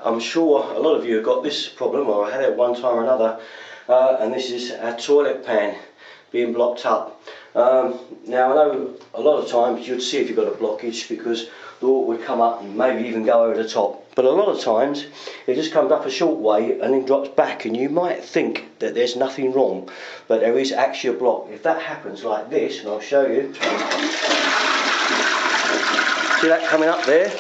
I'm sure a lot of you have got this problem, or had it one time or another, and this is our toilet pan being blocked up. Now I know a lot of times you'd see if you've got a blockage because the water would come up and maybe even go over the top. But a lot of times it just comes up a short way and then drops back, and you might think that there's nothing wrong, but there is actually a block. If that happens like this, and I'll show you. See that coming up there?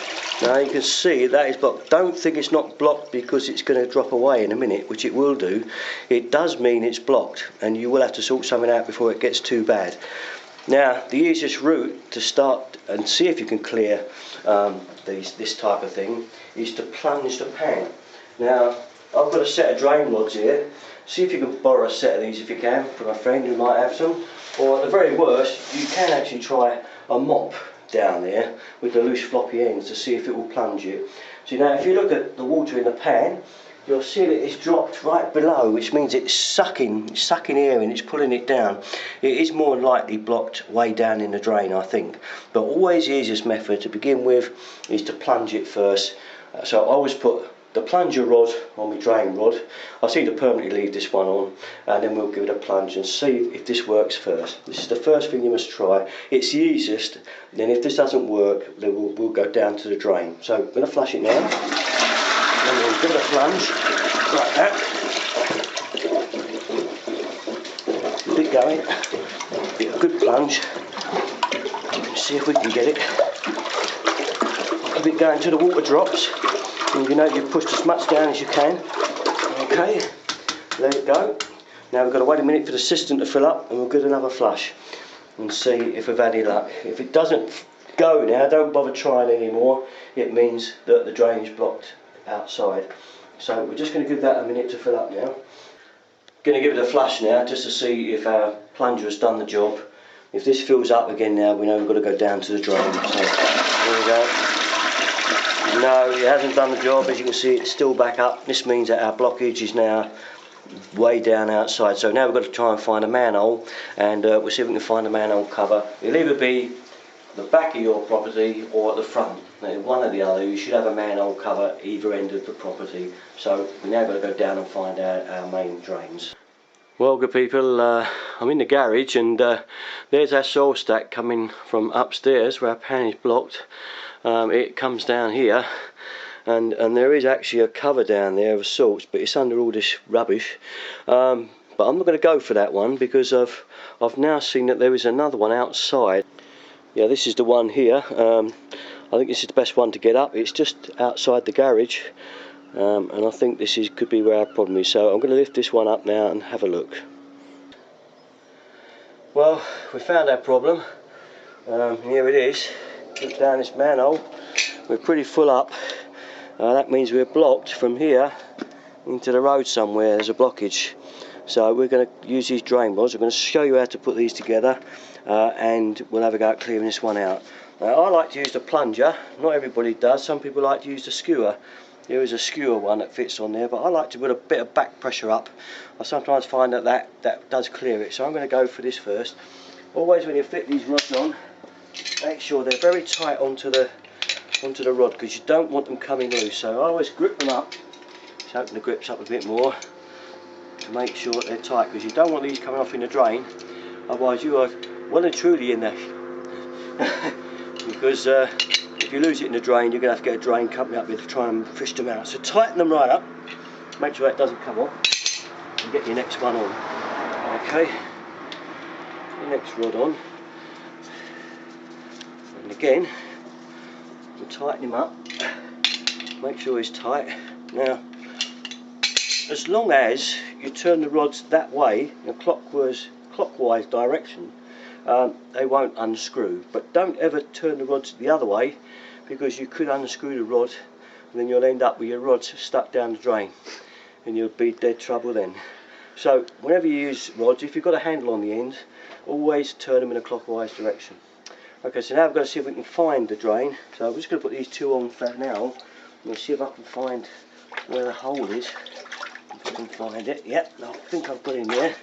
Now you can see that is blocked. Don't think it's not blocked because it's going to drop away in a minute, which it will do. It does mean it's blocked, and you will have to sort something out before it gets too bad. Now the easiest route to start and see if you can clear this type of thing is to plunge the pan. Now I've got a set of drain rods here. See if you can borrow a set of these if you can from a friend who might have some, or at the very worst you can actually try a mop down there with the loose floppy ends to see if it will plunge it. So now if you look at the water in the pan, you'll see that it's dropped right below, which means it's sucking air and it's pulling it down. It is more than likely blocked way down in the drain, I think. But always the easiest method to begin with is to plunge it first. So I always put the plunger rod on my drain rod. I seem to permanently leave this one on, and then we'll give it a plunge and see if this works first. This is the first thing you must try. It's the easiest. Then if this doesn't work, then we'll go down to the drain. So I'm going to flush it now, and we'll give it a plunge like that. Keep it going. Get a good plunge. See if we can get it. Keep it going till the water drops. And you know you've pushed as much down as you can. Okay, let it go. Now we've got to wait a minute for the cistern to fill up, and we'll give another flush and see if we've had any luck. If it doesn't go now, don't bother trying anymore. It means that the drain is blocked outside. So we're just going to give that a minute to fill up now. Going to give it a flush now just to see if our plunger has done the job. If this fills up again now, we know we've got to go down to the drain. So there we go. No, it hasn't done the job. As you can see, it's still back up. This means that our blockage is now way down outside. So now we've got to try and find a manhole, and we'll see if we can find a manhole cover. It'll either be the back of your property or at the front. Now, one or the other. You should have a manhole cover either end of the property. So we're now going to go down and find out our main drains. Well, good people, I'm in the garage, and there's our soil stack coming from upstairs where our pan is blocked. It comes down here, and there is actually a cover down there of sorts, but it's under all this rubbish. But I'm not going to go for that one because I've now seen that there is another one outside. Yeah, this is the one here. I think this is the best one to get up. It's just outside the garage, and I think this could be where our problem is. So I'm going to lift this one up now and have a look. Well, we found our problem. Here it is. Look down this manhole. We're pretty full up. That means we're blocked from here into the road somewhere. There's a blockage. So we're going to use these drain rods. I'm going to show you how to put these together, and we'll have a go at clearing this one out. Now, I like to use the plunger. Not everybody does. Some people like to use the skewer. There is a skewer one that fits on there, but I like to put a bit of back pressure up. I sometimes find that does clear it. So I'm going to go for this first. Always when you fit these rods on, make sure they're very tight onto the rod, because you don't want them coming loose. So I always grip them up. Just open the grips up a bit more to make sure that they're tight, because you don't want these coming off in the drain. Otherwise you are well and truly in there. Because if you lose it in the drain, you're going to have to get a drain company up here to try and fish them out. So tighten them right up, make sure that doesn't come off, and get your next one on. Okay, your next rod on, and again we'll tighten him up, make sure he's tight. Now, as long as you turn the rods that way, in a clockwise direction, they won't unscrew. But don't ever turn the rods the other way, because you could unscrew the rod and then you'll end up with your rods stuck down the drain, and you'll be dead trouble then. So whenever you use rods, if you've got a handle on the end, always turn them in a clockwise direction. Okay, so now I've got to see if we can find the drain. So I'm just going to put these two on for now. We'll see if I can find where the hole is. If I can find it. Yep, I think I've got in there.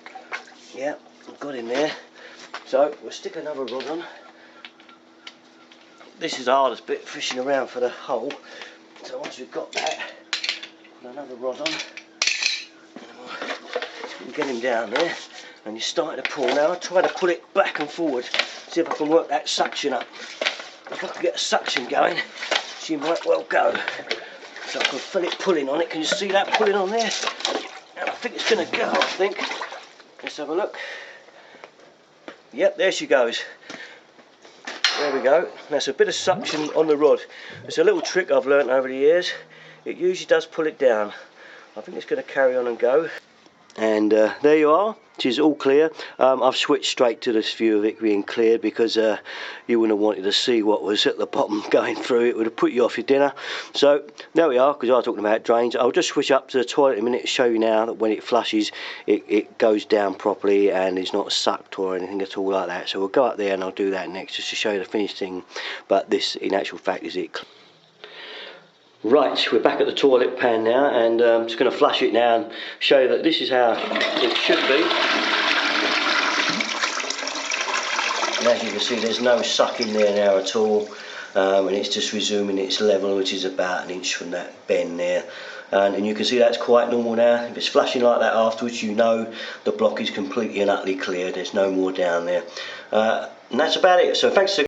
Yep, I've got in there. So we'll stick another rod on. This is the hardest bit, fishing around for the hole. So once we've got that, Put another rod on. You get him down there, and you're starting to pull. Now I try to pull it back and forward, see if I can work that suction up. If I can get a suction going, she might well go. So I can feel it pulling on it. Can you see that pulling on there? And I think it's going to go, I think. Let's have a look. Yep, there she goes. There we go. That's a bit of suction on the rod. It's a little trick I've learnt over the years. It usually does pull it down. I think it's going to carry on and go. And there you are. She's all clear. I've switched straight to this view of it being clear because you wouldn't have wanted to see what was at the bottom going through. It would have put you off your dinner. So there we are, because I was talking about drains. I'll just switch up to the toilet in a minute to show you now that when it flushes, it goes down properly and it's not sucked or anything at all like that. So we'll go up there and I'll do that next just to show you the finished thing. But this, in actual fact, is it. Right, we're back at the toilet pan now, and I'm just going to flush it now and show you that this is how it should be. And as you can see, there's no suck in there now at all, and it's just resuming its level, which is about 1 inch from that bend there. And you can see that's quite normal now. If it's flushing like that afterwards, you know the block is completely and utterly clear. There's no more down there. And that's about it. So thanks.